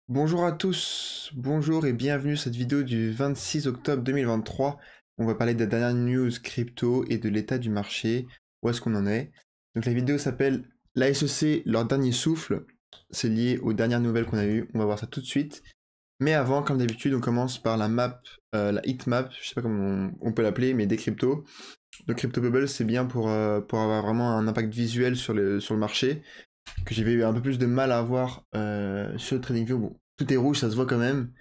Bonjour à tous, bonjour et bienvenue à cette vidéo du 26 octobre 2023. On va parler de la dernière news crypto et de l'état du marché, où est-ce qu'on en est. Donc la vidéo s'appelle la SEC, leur dernier souffle. C'est lié aux dernières nouvelles qu'on a eues, on va voir ça tout de suite. Mais avant, comme d'habitude, on commence par la map, la heat map, je sais pas comment on peut l'appeler, mais des cryptos. Donc Crypto Bubble, c'est bien pour avoir vraiment un impact visuel sur le marché que j'avais eu un peu plus de mal à avoir sur TradingView. Bon, tout est rouge, ça se voit quand même.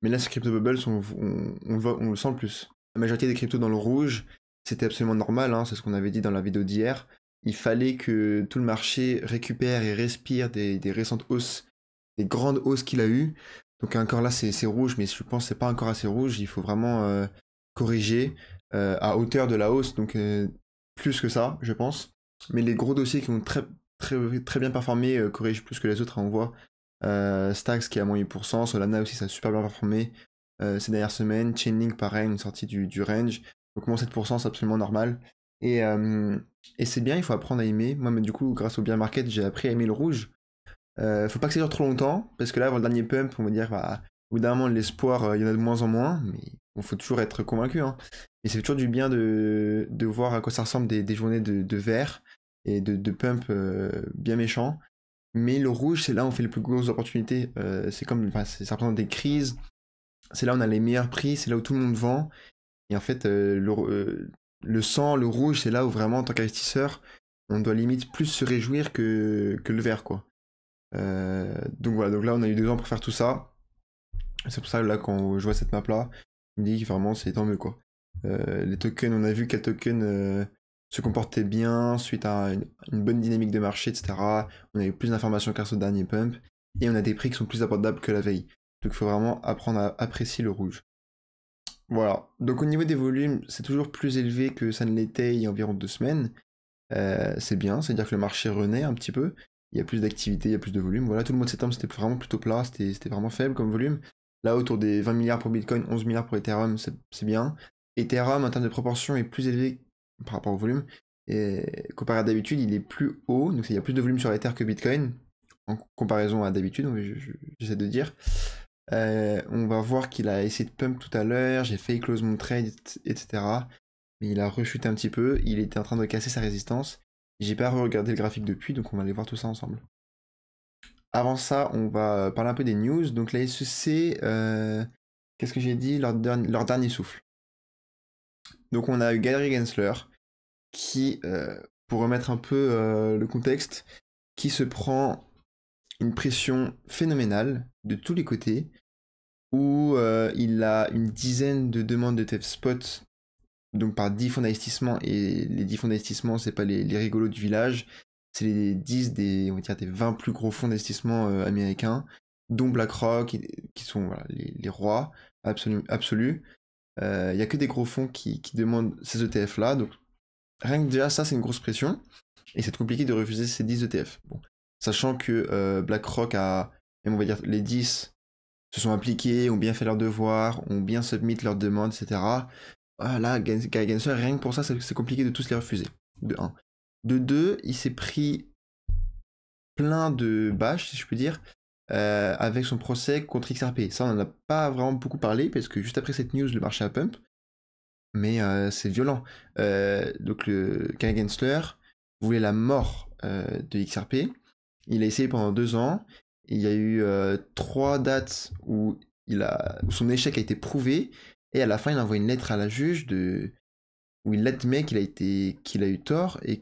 Mais là, sur Crypto Bubbles, on le sent le plus. La majorité des cryptos dans le rouge, c'était absolument normal, hein, c'est ce qu'on avait dit dans la vidéo d'hier. Il fallait que tout le marché récupère et respire des récentes hausses, des grandes hausses qu'il a eues. Donc encore là, c'est rouge, mais je pense que c'est pas encore assez rouge. Il faut vraiment corriger à hauteur de la hausse, donc plus que ça, je pense. Mais les gros dossiers qui ont très bien performé, corrigent plus que les autres, hein, on voit. Stax qui est à moins 8%, Solana aussi ça a super bien performé ces dernières semaines, Chainlink pareil, une sortie du range, donc moins 7% c'est absolument normal. Et, euh, et c'est bien, il faut apprendre à aimer. Moi, mais du coup, grâce au bear market, j'ai appris à aimer le rouge. Faut pas que ça dure trop longtemps, parce que là, avant le dernier pump, on va dire, bah, au bout d'un moment, l'espoir, il y en a de moins en moins, mais il faut toujours être convaincu, hein. Et c'est toujours du bien de voir à quoi ça ressemble des journées de vert et de pump bien méchants. Mais le rouge, c'est là où on fait les plus grosses opportunités. C'est comme, enfin, ça représente des crises. C'est là où on a les meilleurs prix. C'est là où tout le monde vend. Et en fait, le sang, le rouge, c'est là où vraiment, en tant qu'investisseur, on doit limite plus se réjouir que le vert, quoi. Donc voilà, donc là, on a eu 2 ans pour faire tout ça. C'est pour ça, là, quand je vois cette map-là, je me dis que vraiment, c'est tant mieux, quoi. Les tokens, on a vu quels tokens se comportaient bien suite à une bonne dynamique de marché, etc. On a eu plus d'informations grâce au dernier pump, et on a des prix qui sont plus abordables que la veille. Donc il faut vraiment apprendre à apprécier le rouge. Voilà, donc au niveau des volumes, c'est toujours plus élevé que ça ne l'était il y a environ 2 semaines. C'est bien, c'est-à-dire que le marché renaît un petit peu, il y a plus d'activité, il y a plus de volume. Voilà, tout le mois de septembre c'était vraiment plutôt plat, c'était vraiment faible comme volume. Là, autour des 20 milliards pour Bitcoin, 11 milliards pour Ethereum, c'est bien. Ethereum, en termes de proportion, est plus élevé par rapport au volume. Et comparé à d'habitude, il est plus haut, donc il y a plus de volume sur Ether que Bitcoin, en comparaison à d'habitude, j'essaie de dire. On va voir qu'il a essayé de pump tout à l'heure, j'ai fait close mon trade, etc. Mais il a rechuté un petit peu, il était en train de casser sa résistance. J'ai pas regardé le graphique depuis, donc on va aller voir tout ça ensemble. Avant ça, on va parler un peu des news. Donc la SEC, qu'est-ce que j'ai dit, leur dernier souffle. Donc on a eu Gary Gensler, qui, pour remettre un peu le contexte, qui se prend une pression phénoménale de tous les côtés, où il a une dizaine de demandes de TF Spot, donc par 10 fonds d'investissement, et les 10 fonds d'investissement, c'est pas les rigolos du village, c'est les 10 on va dire, des 20 plus gros fonds d'investissement américains, dont BlackRock, qui sont voilà, les rois absolus. Il y a que des gros fonds qui demandent ces ETF-là, donc rien que déjà ça, c'est une grosse pression, et c'est compliqué de refuser ces 10 ETF. Bon. Sachant que BlackRock a, même on va dire, les 10 se sont impliqués, ont bien fait leurs devoirs, ont bien submit leurs demandes, etc. Ah, là, Guy Gensler, rien que pour ça, c'est compliqué de tous les refuser. De 1. De 2, il s'est pris plein de bâches, si je peux dire, avec son procès contre XRP. Ça, on n'en a pas vraiment beaucoup parlé, parce que juste après cette news, le marché a pump. Mais c'est violent. Donc, Guy Gensler voulait la mort de XRP. Il a essayé pendant 2 ans. Il y a eu 3 dates où son échec a été prouvé. Et à la fin, il envoie une lettre à la juge où il admet qu'il a eu tort et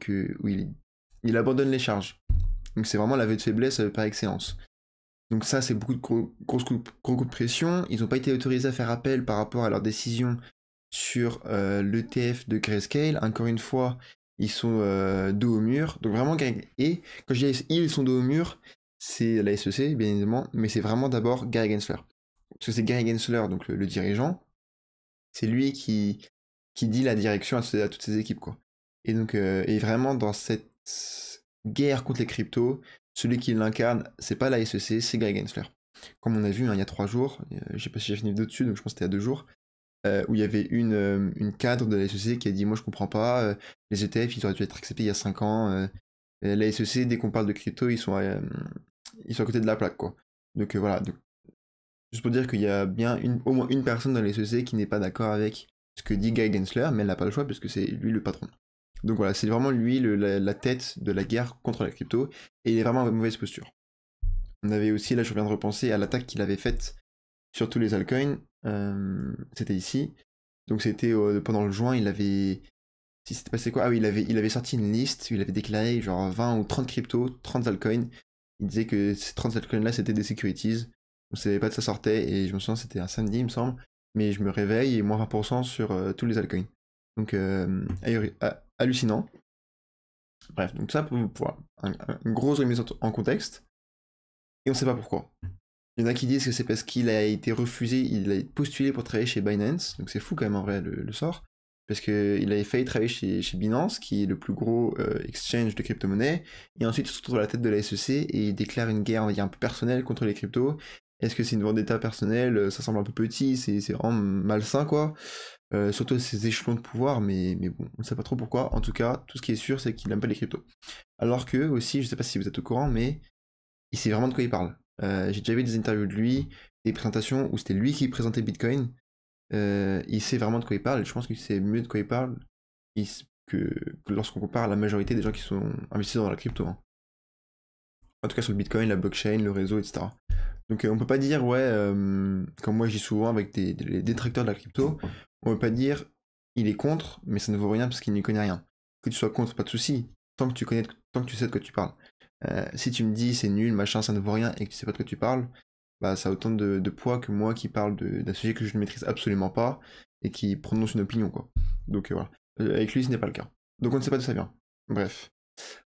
il abandonne les charges. Donc c'est vraiment l'aveu de faiblesse par excellence. Donc ça, c'est beaucoup de gros coups de pression. Ils n'ont pas été autorisés à faire appel par rapport à leur décision sur l'ETF de Grayscale. Encore une fois, ils sont dos au mur. Donc vraiment, et quand je dis ils sont dos au mur, c'est la SEC, bien évidemment, mais c'est vraiment d'abord Gary Gensler. Parce que c'est Gary Gensler, donc le dirigeant, c'est lui qui dit la direction à toutes ses équipes, quoi. Et donc, et vraiment, dans cette guerre contre les cryptos, celui qui l'incarne, c'est pas la SEC, c'est Gary Gensler. Comme on a vu, hein, il y a 3 jours, je sais pas si j'ai fini vidéo dessus, donc je pense que c'était à 2 jours, où il y avait une cadre de la SEC qui a dit moi je comprends pas, les ETF ils auraient dû être acceptés il y a 5 ans, la SEC dès qu'on parle de crypto ils sont à côté de la plaque, quoi. Donc voilà, donc, Juste pour dire qu'il y a bien au moins une personne dans les SEC qui n'est pas d'accord avec ce que dit Guy Gensler, mais elle n'a pas le choix parce que c'est lui le patron. Donc voilà, c'est vraiment lui la tête de la guerre contre la crypto, et il est vraiment en mauvaise posture. On avait aussi, là je viens de repenser à l'attaque qu'il avait faite sur tous les altcoins, c'était ici. Donc c'était pendant le juin, il avait... Si c'était passé quoi? Ah oui, il avait sorti une liste où il avait déclaré genre 20 ou 30 cryptos, 30 altcoins. Il disait que ces 30 altcoins là c'était des securities. On savait pas de ça sortait, et je me souviens c'était un samedi il me semble. Mais je me réveille et moins 20% sur tous les altcoins. Donc hallucinant. Bref, donc ça pour une grosse remise en contexte. Et on sait pas pourquoi. Il y en a qui disent que c'est parce qu'il a été refusé, il a postulé pour travailler chez Binance, donc c'est fou quand même en vrai le sort, parce qu'il avait failli travailler chez Binance, qui est le plus gros exchange de crypto-monnaies, et ensuite il se retrouve à la tête de la SEC et il déclare une guerre, on va dire, un peu personnelle contre les cryptos. Est-ce que c'est une vendetta personnelle? Ça semble un peu petit, c'est vraiment malsain quoi, surtout ces échelons de pouvoir, mais bon, on ne sait pas trop pourquoi. En tout cas, tout ce qui est sûr, c'est qu'il n'aime pas les cryptos. Alors que aussi, je sais pas si vous êtes au courant, mais il sait vraiment de quoi il parle. J'ai déjà vu des interviews de lui, des présentations où c'était lui qui présentait Bitcoin. Il sait vraiment de quoi il parle, et je pense qu'il sait mieux de quoi il parle que lorsqu'on compare la majorité des gens qui sont investis dans la crypto, hein. En tout cas sur le Bitcoin, la blockchain, le réseau, etc. Donc on peut pas dire, ouais, comme moi je dis souvent avec les détracteurs de la crypto, on peut pas dire il est contre, mais ça ne vaut rien parce qu'il n'y connaît rien. Que tu sois contre, pas de souci, tant que tu connais, tant que tu sais de quoi tu parles. Si tu me dis c'est nul, machin, ça ne vaut rien et que tu sais pas de quoi tu parles, bah ça a autant de poids que moi qui parle d'un sujet que je ne maîtrise absolument pas et qui prononce une opinion, quoi. Donc voilà. Avec lui, ce n'est pas le cas. Donc on ne sait pas d'où ça vient. Bref.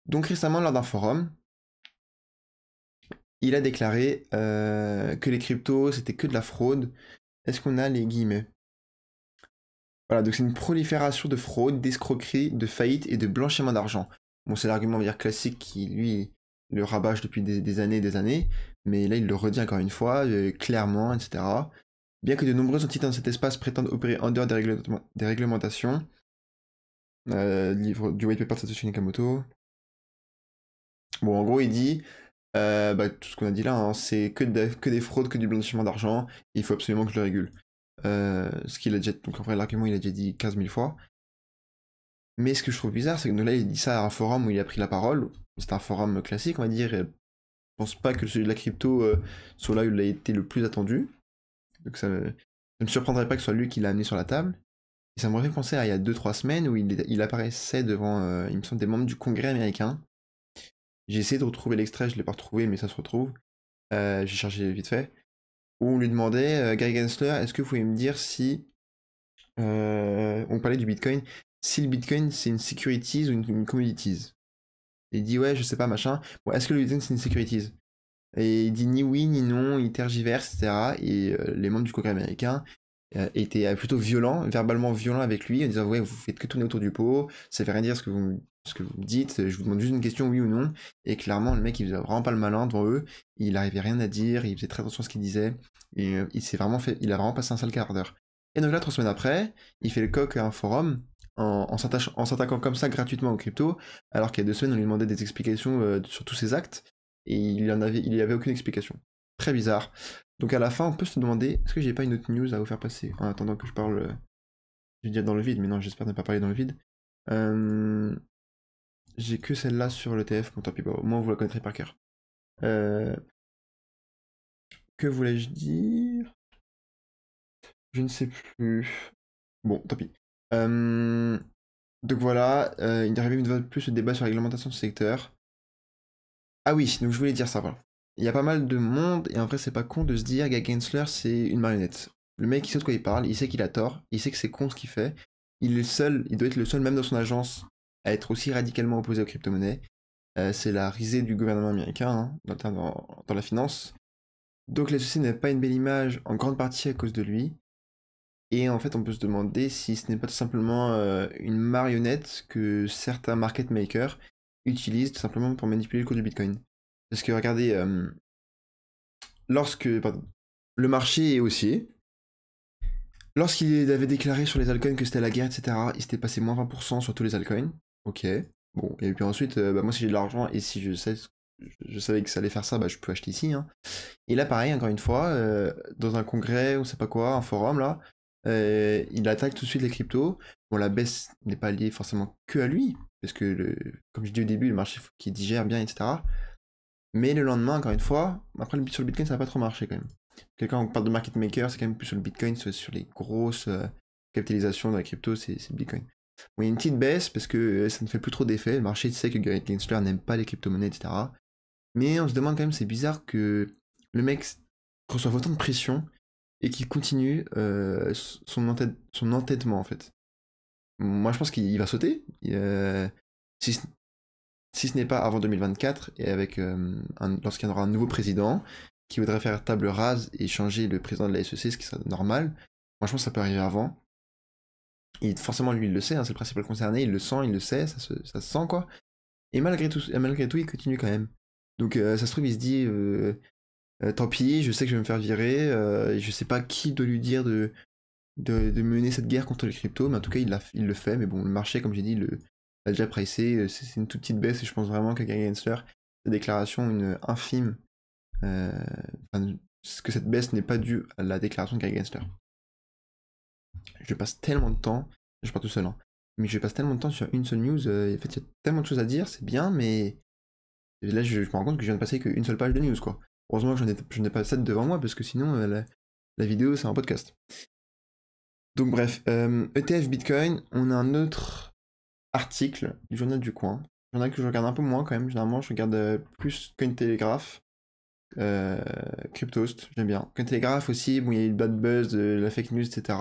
Donc récemment, lors d'un forum, il a déclaré que les cryptos c'était que de la fraude. Est-ce qu'on a les guillemets? Voilà, donc c'est une prolifération de fraude, d'escroquerie, de faillite et de blanchiment d'argent. Bon, c'est l'argument, on va dire, classique qui, lui, le rabâche depuis des années et des années, mais là, il le redit encore une fois, clairement, etc. Bien que de nombreuses entités dans cet espace prétendent opérer en dehors des réglementations, livre du white paper de Satoshi Nakamoto. Bon, en gros, il dit, tout ce qu'on a dit là, hein, c'est que des fraudes, que du blanchiment d'argent, il faut absolument que je le régule. Ce qu'il a déjà, donc en vrai, l'argument, il a déjà dit 15 000 fois. Mais ce que je trouve bizarre, c'est que là, il dit ça à un forum où il a pris la parole. C'est un forum classique, on va dire. Et je pense pas que celui de la crypto soit là où il a été le plus attendu. Donc ça ne me surprendrait pas que ce soit lui qui l'a amené sur la table. Et ça me fait penser à il y a 2-3 semaines où il apparaissait devant, il me semble, des membres du Congrès américain. J'ai essayé de retrouver l'extrait, je l'ai pas retrouvé, mais ça se retrouve. J'ai cherché vite fait. Où on lui demandait, Gary Gensler, est-ce que vous pouvez me dire si... on parlait du Bitcoin. Si le Bitcoin c'est une securities ou une commodities. Et il dit ouais, je sais pas, machin. Bon, est-ce que le Bitcoin c'est une securities? Et il dit ni oui, ni non, il tergiverse, etc. Et les membres du Congrès américain étaient plutôt violents, verbalement violents avec lui, en disant ouais, vous faites que tourner autour du pot, ça veut rien dire ce que vous me dites, je vous demande juste une question, oui ou non. Et clairement, le mec, il faisait vraiment pas le malin devant eux, il arrivait rien à dire, il faisait très attention à ce qu'il disait, et il a vraiment passé un sale quart d'heure. Et donc là, 3 semaines après, il fait le coq à un forum, en s'attaquant comme ça gratuitement aux cryptos, alors qu'il y a 2 semaines, on lui demandait des explications sur tous ses actes, et il y avait aucune explication. Très bizarre. Donc à la fin, on peut se demander, est-ce que j'ai pas une autre news à vous faire passer en attendant que je parle, je vais dire dans le vide, mais non, j'espère ne pas parler dans le vide. J'ai que celle-là sur l'ETF, bon tant pis, au moins vous la connaîtrez par cœur. Que voulais-je dire? Je ne sais plus. Bon, tant pis. Donc voilà, il arrive une fois de plus le débat sur la réglementation du secteur. Ah oui, donc je voulais dire ça, voilà. Il y a pas mal de monde, et en vrai c'est pas con de se dire Guy Gensler c'est une marionnette. Le mec il sait de quoi il parle, il sait qu'il a tort, il sait que c'est con ce qu'il fait. Il est le seul, il doit être le seul même dans son agence à être aussi radicalement opposé aux crypto-monnaies. C'est la risée du gouvernement américain, hein, dans la finance. Donc la société n'a pas une belle image en grande partie à cause de lui. Et en fait on peut se demander si ce n'est pas tout simplement une marionnette que certains market makers utilisent tout simplement pour manipuler le cours du Bitcoin. Parce que regardez, le marché est haussier, lorsqu'il avait déclaré sur les altcoins que c'était la guerre, etc., il s'était passé moins 20% sur tous les altcoins. Ok. Bon, et puis ensuite, moi si j'ai de l'argent et si je sais je savais que ça allait faire ça, bah je peux acheter ici, hein. Et là, pareil, encore une fois, dans un congrès, ou c'est pas quoi, un forum, là, il attaque tout de suite les cryptos. Bon, la baisse n'est pas liée forcément que à lui, parce que, comme je dis au début, le marché faut qu'il digère bien, etc. Mais le lendemain, encore une fois, après sur le Bitcoin, ça n'a pas trop marché quand même. Quand on parle de market maker, c'est quand même plus sur le Bitcoin, sur les grosses capitalisations dans la crypto, c'est le Bitcoin. Bon, il y a une petite baisse parce que ça ne fait plus trop d'effet. Le marché sait que Gary Gensler n'aime pas les crypto-monnaies, etc. Mais on se demande quand même, c'est bizarre que le mec reçoive autant de pression et qu'il continue son entêtement en fait. Moi je pense qu'il va sauter. Si, si ce n'est pas avant 2024 et avec lorsqu'il y aura un nouveau président qui voudrait faire table rase et changer le président de la SEC, ce qui serait normal. Franchement, ça peut arriver avant. Et forcément, lui, il le sait, hein, c'est le principal concerné, il le sent, il le sait, ça se sent quoi. Et malgré tout, il continue quand même. Donc ça se trouve, il se dit, tant pis, je sais que je vais me faire virer, et je sais pas qui doit lui dire de mener cette guerre contre les cryptos, mais en tout cas, il le fait. Mais bon, le marché, comme j'ai dit, l'a déjà pricé, c'est une toute petite baisse, et je pense vraiment que Gary Gensler, sa déclaration, une infime, euh, que cette baisse n'est pas due à la déclaration de Gary Gensler. Je passe tellement de temps, je pars tout seul, hein, mais je passe tellement de temps sur une seule news, en fait, il y a tellement de choses à dire, c'est bien, mais là, je me rends compte que je viens de passer qu'une seule page de news, quoi. Heureusement que je n'ai pas 7 devant moi, parce que sinon, la vidéo, c'est un podcast. Donc bref, ETF Bitcoin, on a un autre article du journal du coin. Journal que je regarde un peu moins quand même, généralement je regarde plus Cointelegraph, Cryptost, j'aime bien. Cointelegraph aussi, bon il y a eu le bad buzz, la fake news, etc.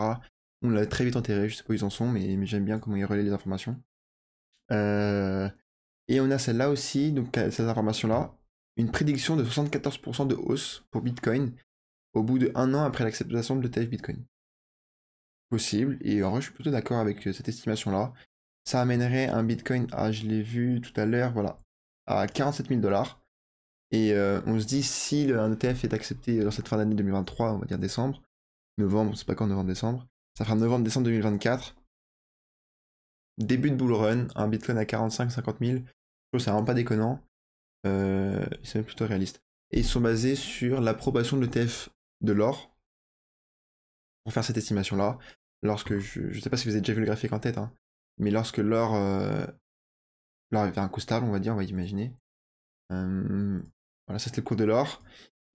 On l'a très vite enterré, je sais pas où ils en sont, mais j'aime bien comment ils relaient les informations. Et on a celle-là aussi, donc cette information-là, une prédiction de 74% de hausse pour Bitcoin au bout de 1 an après l'acceptation de l'ETF Bitcoin. Possible, et en vrai je suis plutôt d'accord avec cette estimation-là. Ça amènerait un Bitcoin à, je l'ai vu tout à l'heure, voilà, à 47 000 $. Et on se dit, si un ETF est accepté dans cette fin d'année 2023, on va dire décembre, novembre, c'est pas quand novembre-décembre, ça fera novembre-décembre 2024, début de bull run, un Bitcoin à 45-50 000, je trouve que c'est vraiment pas déconnant, c'est même plutôt réaliste. Et ils sont basés sur l'approbation de l'ETF de l'or, pour faire cette estimation-là, lorsque, je sais pas si vous avez déjà vu le graphique en tête, hein, mais lorsque l'or avait un coût stable, on va imaginer, voilà, ça c'est le cours de l'or.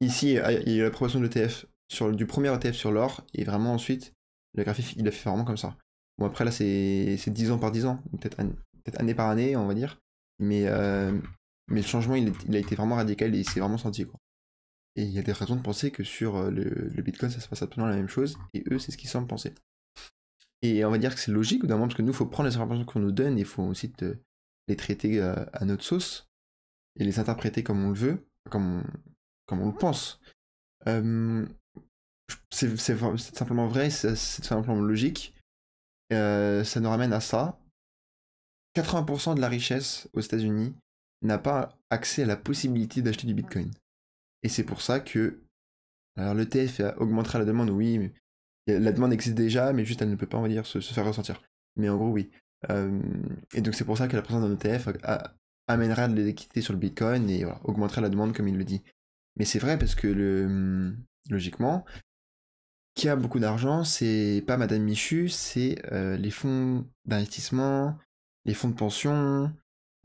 Ici, il y a l'approbation de l'ETF du premier ETF sur l'or, et vraiment ensuite, le graphique, il a fait vraiment comme ça. Bon, après là, c'est 10 ans par 10 ans, peut-être année par année, on va dire. Mais le changement, il a été vraiment radical et il s'est vraiment senti, quoi. Et il y a des raisons de penser que sur le Bitcoin, ça se passe absolument la même chose, et eux, c'est ce qu'ils semblent penser. Et on va dire que c'est logique, évidemment, parce que nous, il faut prendre les informations qu'on nous donne, et il faut aussi les traiter à notre sauce, et les interpréter comme on le veut, comme on le pense. C'est simplement vrai, c'est simplement logique. Ça nous ramène à ça. 80% de la richesse aux États-Unis n'a pas accès à la possibilité d'acheter du Bitcoin. Et c'est pour ça que alors l'ETF augmentera la demande, oui, mais la demande existe déjà, mais juste elle ne peut pas, on va dire, se faire ressentir. Mais en gros, oui. Et donc c'est pour ça que la présence d'un ETF amènera de l'équité sur le Bitcoin et voilà, augmentera la demande, comme il le dit. Mais c'est vrai parce que logiquement, qui a beaucoup d'argent, c'est pas Madame Michu, c'est les fonds d'investissement, les fonds de pension,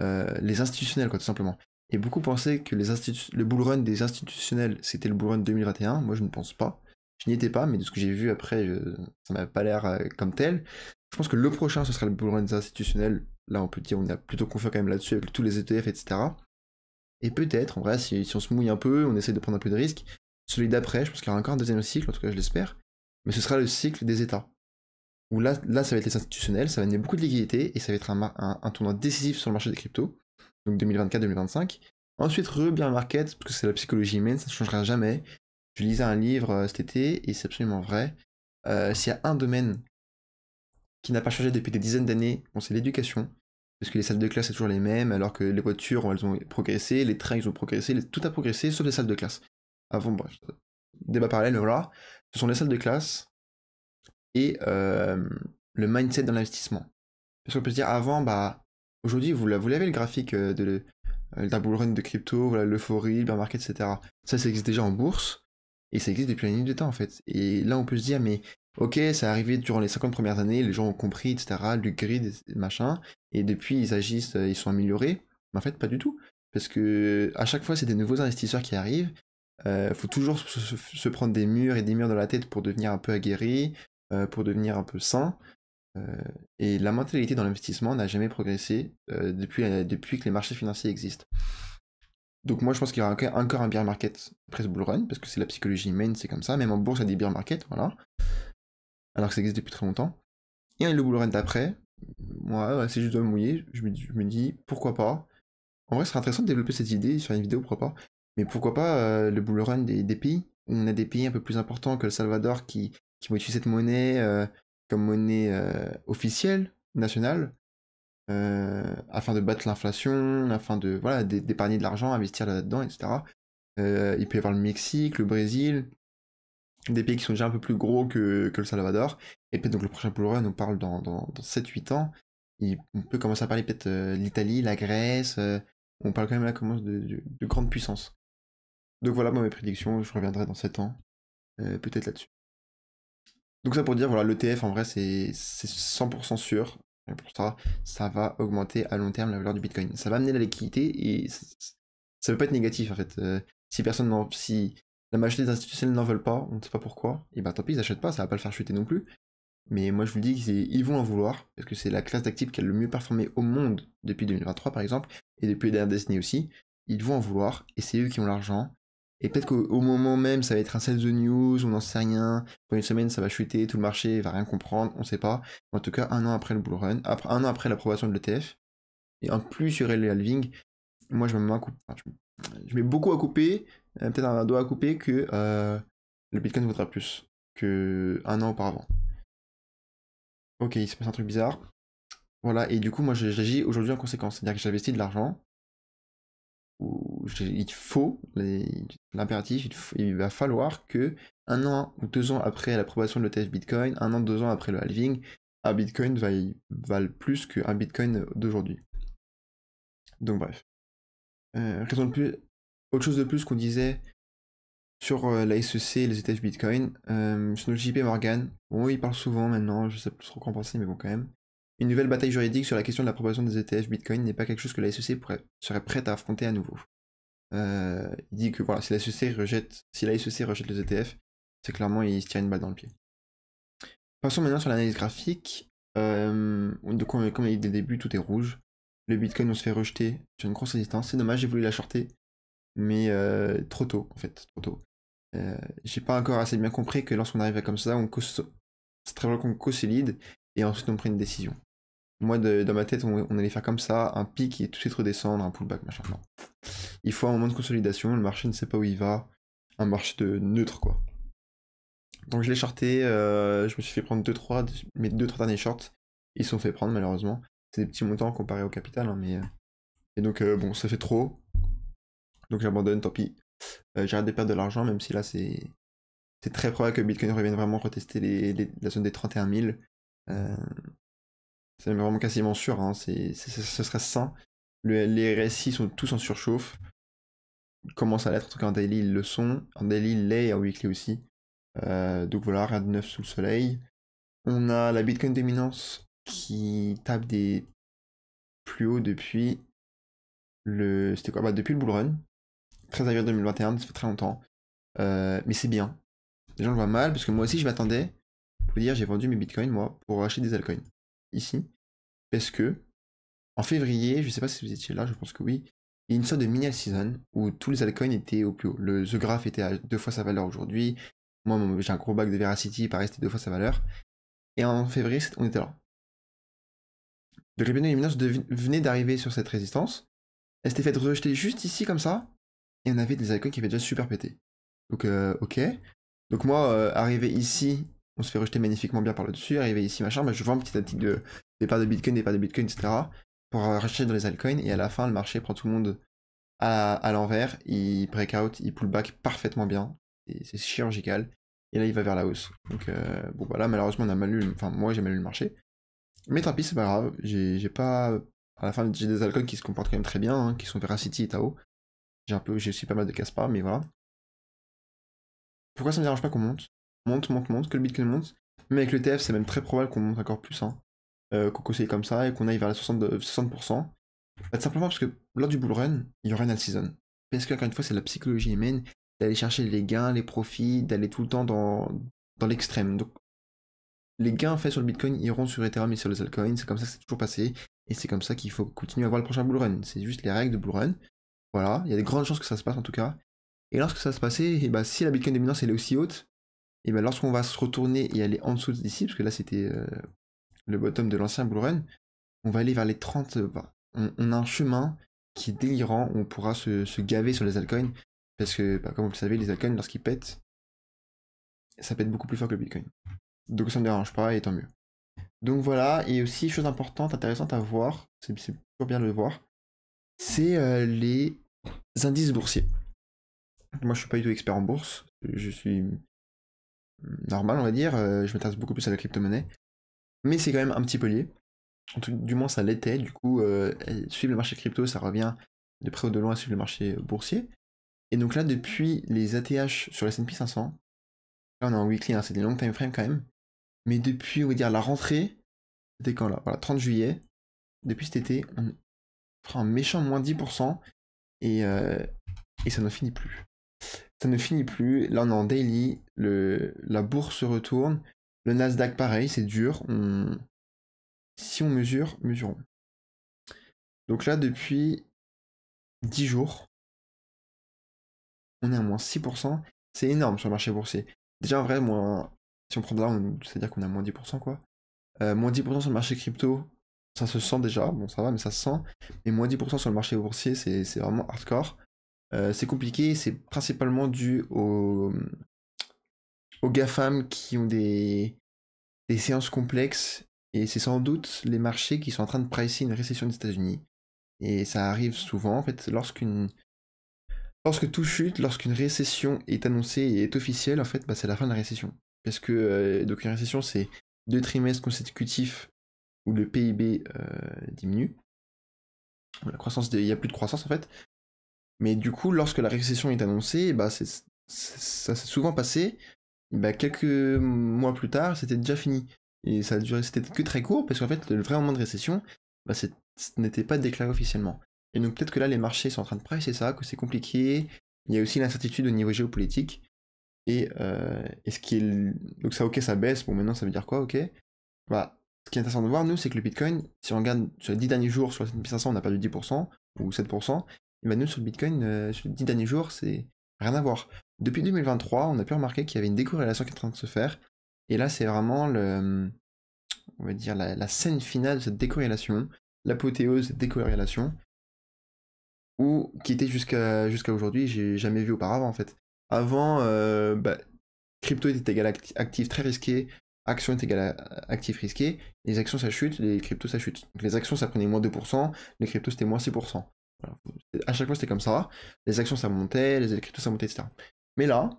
les institutionnels, quoi, tout simplement. Et beaucoup pensaient que le bull run des institutionnels, c'était le bull run 2021. Moi, je ne pense pas. Je n'y étais pas, mais de ce que j'ai vu après, ça m'a pas l'air comme tel. Je pense que le prochain, ce sera le bull run des institutionnels. Là, on peut dire, on a plutôt confiance quand même là-dessus, avec tous les ETF, etc. Et peut-être, en vrai, si on se mouille un peu, on essaie de prendre un peu de risques, celui d'après, je pense qu'il y aura encore un deuxième cycle, en tout cas, je l'espère, mais ce sera le cycle des États. Où là, ça va être les institutionnels, ça va amener beaucoup de liquidités et ça va être un tournant décisif sur le marché des cryptos, donc 2024-2025. Ensuite, bien market, parce que c'est la psychologie humaine, ça ne changera jamais. Je lisais un livre cet été et c'est absolument vrai. S'il y a un domaine qui n'a pas changé depuis des dizaines d'années, bon, c'est l'éducation. Parce que les salles de classe, c'est toujours les mêmes, alors que les voitures, elles ont progressé, les trains, ils ont progressé, tout a progressé, sauf les salles de classe. Avant, bref, débat parallèle, voilà. Ce sont les salles de classe et le mindset dans l'investissement. Parce qu'on peut se dire, avant, bah, aujourd'hui, vous l'avez le graphique la bull run de crypto, voilà, l'euphorie, le bear market, etc. Ça existe déjà en bourse, et ça existe depuis la nuit des temps en fait. Et là on peut se dire, mais ok, ça est arrivé durant les 50 premières années, les gens ont compris, etc., le grid, machin, et depuis ils agissent, ils sont améliorés, mais en fait pas du tout. Parce que à chaque fois c'est des nouveaux investisseurs qui arrivent, faut toujours se prendre des murs et des murs dans la tête pour devenir un peu aguerri, pour devenir un peu sain. Euh, et la mentalité dans l'investissement n'a jamais progressé depuis que les marchés financiers existent. Donc moi je pense qu'il y aura encore un bear market après ce bull run, parce que c'est la psychologie humaine, c'est comme ça, même en bourse il y a des bear markets, voilà, alors que ça existe depuis très longtemps. Et le bull run d'après, moi ouais, c'est juste de me mouiller, je me dis pourquoi pas. En vrai ce serait intéressant de développer cette idée sur une vidéo, pourquoi pas. Mais pourquoi pas le bull run des pays, où on a des pays un peu plus importants que le Salvador qui vont utiliser cette monnaie comme monnaie officielle, nationale, afin de battre l'inflation, afin de voilà, d'épargner de l'argent, investir là-dedans, etc. Il peut y avoir le Mexique, le Brésil, des pays qui sont déjà un peu plus gros que le Salvador. Et peut-être donc le prochain bull run, on parle dans 7-8 ans. On peut commencer à parler peut-être l'Italie, la Grèce. On parle quand même là commence de grandes puissances. Donc voilà moi, mes prédictions, je reviendrai dans 7 ans, peut-être là-dessus. Donc ça pour dire, voilà, l'ETF en vrai c'est 100% sûr. Et pour ça va augmenter à long terme la valeur du Bitcoin. Ça va amener la liquidité et ça veut pas être négatif en fait. Si la majorité des institutionnels n'en veulent pas, on ne sait pas pourquoi, et bah tant pis ils achètent pas, ça va pas le faire chuter non plus. Mais moi je vous le dis, ils vont en vouloir, parce que c'est la classe d'actifs qui a le mieux performé au monde depuis 2023 par exemple, et depuis les dernières décennies aussi. Ils vont en vouloir, et c'est eux qui ont l'argent. Et peut-être qu'au moment même, ça va être un sell the news, on n'en sait rien. Pour une semaine, ça va chuter, tout le marché va rien comprendre, on sait pas. En tout cas, un an après le bull run, un an après l'approbation de l'ETF, et en plus il y aurait le halving, moi je me mets, je mets beaucoup à couper, peut-être un doigt à couper que le Bitcoin vaudra plus que un an auparavant. Ok, il se passe un truc bizarre. Voilà, et du coup, moi j'agis aujourd'hui en conséquence. C'est-à-dire que j'investis de l'argent, il faut, l'impératif, il va falloir que un an ou 2 ans après l'approbation de l'ETF Bitcoin, un an, 2 ans après le halving, un Bitcoin vale plus qu'un Bitcoin d'aujourd'hui. Donc bref. Raison de plus, autre chose de plus qu'on disait sur la SEC et les ETF Bitcoin, sur notre JP Morgan, bon, il parle souvent maintenant, je sais plus trop quoi en penser, mais bon, quand même. Une nouvelle bataille juridique sur la question de l'approbation des ETF Bitcoin n'est pas quelque chose que la SEC serait prête à affronter à nouveau. Il dit que voilà, si la SEC rejette les ETF, c'est clairement il se tire une balle dans le pied. Passons maintenant sur l'analyse graphique. Donc, comme il a dit dès le début, tout est rouge. Le Bitcoin, on se fait rejeter sur une grosse résistance. C'est dommage, j'ai voulu la shorter, mais trop tôt, en fait, trop tôt. J'ai pas encore assez bien compris que lorsqu'on arrive à comme ça, c'est très bien qu'on consolide et ensuite on prend une décision. Moi, dans ma tête, on allait faire comme ça, un pic et tout de suite redescendre, un pullback, machin. Non. Il faut un moment de consolidation, le marché ne sait pas où il va, un marché de neutre, quoi. Donc je l'ai shorté, je me suis fait prendre mes 2-3 derniers shorts, ils se sont fait prendre malheureusement. C'est des petits montants comparé au capital, hein, mais... Et donc bon, ça fait trop, donc j'abandonne, tant pis. J'arrête de perdre de l'argent, même si là c'est très probable que Bitcoin revienne vraiment retester la zone des 31 000. C'est vraiment quasiment sûr, hein, ce serait sain. Les RSI sont tous en surchauffe. Ils commencent à l'être, en tout cas en daily ils le sont. En daily ils l'est et en weekly aussi. Donc voilà, rien de neuf sous le soleil. On a la Bitcoin dominance qui tape des plus hauts depuis C'était quoi? Bah, depuis le bull run. 13 avril 2021, ça fait très longtemps. Mais c'est bien. Les gens le voient mal, parce que moi aussi je m'attendais. Pour dire, j'ai vendu mes bitcoins, moi, pour acheter des altcoins. Ici. Parce que, en février, je sais pas si vous étiez là, je pense que oui, il y a une sorte de mini season où tous les altcoins étaient au plus haut. The Graph était à 2 fois sa valeur aujourd'hui. Moi, j'ai un gros bac de Veracity, pareil, c'était 2 fois sa valeur. Et en février, on était là. Donc les Bitcoin dominance venait d'arriver sur cette résistance. Elle s'était faite rejeter juste ici, comme ça. Et on avait des altcoins qui avaient déjà super pété. Donc, ok. Donc moi, arrivé ici, on se fait rejeter magnifiquement bien par le dessus. Arrivé ici, machin, bah, je vends petit à petit des parts de Bitcoin, etc. Pour racheter dans les altcoins. Et à la fin, le marché prend tout le monde à l'envers. Il break out, il pull back parfaitement bien. C'est chirurgical. Et là, il va vers la hausse. Donc, bon, bah là, malheureusement, on a mal lu. Enfin, moi, j'ai mal lu le marché. Mais tant pis, c'est pas grave. J'ai pas À la fin, j'ai des altcoins qui se comportent quand même très bien, hein, qui sont Veracity et Tao. J'ai aussi pas mal de Caspar, mais voilà. Pourquoi ça me dérange pas qu'on monte? Monte, que le Bitcoin monte. Mais avec l'ETF, c'est même très probable qu'on monte encore plus, hein. Qu'on conseille comme ça et qu'on aille vers les 60%. Bah, tout simplement parce que lors du bull run, il y aura une all season. Parce que, encore une fois, c'est la psychologie humaine d'aller chercher les gains, les profits, d'aller tout le temps dans l'extrême. Donc, les gains faits sur le Bitcoin iront sur Ethereum et sur les altcoins. C'est comme ça que c'est toujours passé. Et c'est comme ça qu'il faut continuer à voir le prochain bull run. C'est juste les règles de bull run. Voilà, il y a de grandes chances que ça se passe en tout cas. Et lorsque ça se passait, et bah, si la Bitcoin dominance elle est aussi haute, et bah, lorsqu'on va se retourner et aller en dessous d'ici, parce que là c'était le bottom de l'ancien bull run, on va aller vers les 30. On a un chemin qui est délirant où on pourra se gaver sur les altcoins. Parce que, bah, comme vous le savez, les altcoins, lorsqu'ils pètent, ça pète beaucoup plus fort que le Bitcoin. Donc ça ne me dérange pas et tant mieux. Donc voilà, et aussi, chose importante, intéressante à voir, c'est toujours bien de le voir, c'est les indices boursiers. Moi, je suis pas du tout expert en bourse, je suis normal, on va dire, je m'intéresse beaucoup plus à la crypto-monnaie, mais c'est quand même un petit peu lié. Du moins, ça l'était, du coup, suivre le marché crypto, ça revient de près ou de loin à suivre le marché boursier. Et donc là, depuis les ATH sur la S&P 500, là on est en weekly, hein, c'est des long time frame quand même, mais depuis, on va dire, la rentrée, c'était quand là? Voilà, 30 juillet, depuis cet été, on fera un méchant moins 10%, et ça ne finit plus. Ça ne finit plus. Là, on est en daily. La bourse se retourne. Le Nasdaq, pareil, c'est dur. Si on mesure, mesurons. Donc là, depuis 10 jours, on est à moins 6%. C'est énorme sur le marché boursier. Déjà, en vrai, si on prend de là, c'est-à-dire qu'on a moins 10%, quoi. Moins 10% sur le marché crypto, ça se sent déjà. Bon, ça va, mais ça se sent. Mais moins 10% sur le marché boursier, c'est vraiment hardcore. C'est compliqué. C'est principalement dû aux GAFAM qui ont des séances complexes, et c'est sans doute les marchés qui sont en train de pricer une récession des États-Unis. Et ça arrive souvent, en fait, lorsque tout chute, lorsqu'une récession est annoncée et est officielle, en fait, bah, c'est la fin de la récession. Parce que donc une récession, c'est 2 trimestres consécutifs où le PIB diminue. Il n'y a plus de croissance en fait. Mais du coup, lorsque la récession est annoncée, bah, ça s'est souvent passé. Bah, quelques mois plus tard, c'était déjà fini. Et ça a duré, c'était que très court, parce qu'en fait, le vrai moment de récession, bah, ce n'était pas déclaré officiellement. Et donc peut-être que là, les marchés sont en train de pricer ça, que c'est compliqué. Il y a aussi l'incertitude au niveau géopolitique. Et ce qui est... Donc ça, ok, ça baisse. Bon, maintenant, ça veut dire quoi, ok? Bah, ce qui est intéressant de voir, nous, c'est que le Bitcoin, si on regarde sur les 10 derniers jours, sur le S&P 500, on a perdu 10%, ou 7%. Et bah, nous, sur le Bitcoin, sur les 10 derniers jours, c'est rien à voir. Depuis 2023, on a pu remarquer qu'il y avait une décorrélation qui est en train de se faire. Et là, c'est vraiment on va dire la scène finale de cette décorrélation, l'apothéose de cette décorrélation, qui était jusqu'à aujourd'hui, j'ai jamais vu auparavant en fait. Avant, bah, crypto était égal à actif très risqué, action est égal à actif risqué, les actions ça chute, les cryptos ça chute. Donc les actions ça prenait moins 2%, les cryptos c'était moins 6%. Voilà. À chaque fois c'était comme ça, les actions ça montait, les cryptos ça montait, etc. Mais là,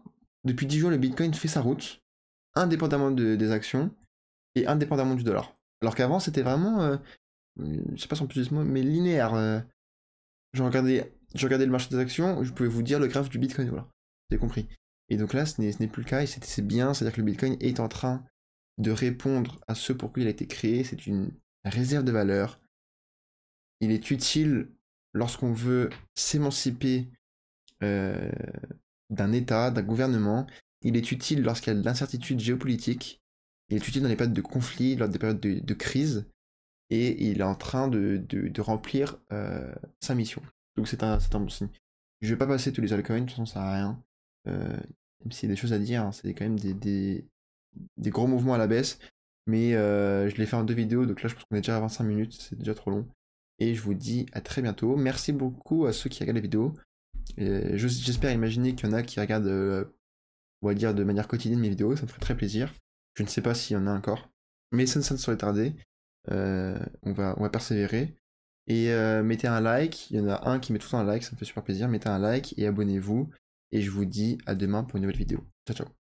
depuis 10 jours, le Bitcoin fait sa route, indépendamment des actions et indépendamment du dollar. Alors qu'avant c'était vraiment, je sais pas si on peut dire ce mot, mais linéaire. Je regardais le marché des actions, je pouvais vous dire le graphe du Bitcoin, voilà. Vous avez compris. Et donc là, ce n'est plus le cas, et c'est bien, c'est-à-dire que le Bitcoin est en train de répondre à ce pour quoi il a été créé, c'est une réserve de valeur. Il est utile lorsqu'on veut s'émanciper euh, d'un État, d'un gouvernement. Il est utile lorsqu'il y a de l'incertitude géopolitique. Il est utile dans les périodes de conflit, lors des périodes de crise. Et il est en train de remplir sa mission. Donc c'est un bon signe. Je vais pas passer tous les altcoins, de toute façon ça sert à rien. Même s'il y a des choses à dire, hein, c'est quand même des gros mouvements à la baisse. Mais je l'ai fait en 2 vidéos, donc là je pense qu'on est déjà à 25 minutes, c'est déjà trop long. Et je vous dis à très bientôt. Merci beaucoup à ceux qui regardent les vidéos. J'espère imaginer qu'il y en a qui regardent, on va dire, de manière quotidienne mes vidéos, ça me ferait très plaisir. Je ne sais pas s'il y en a encore. Mais ça ne saurait tarder. On va persévérer. Et mettez un like, il y en a un qui met tout le temps un like, ça me fait super plaisir. Mettez un like et abonnez-vous. Et je vous dis à demain pour une nouvelle vidéo. Ciao ciao.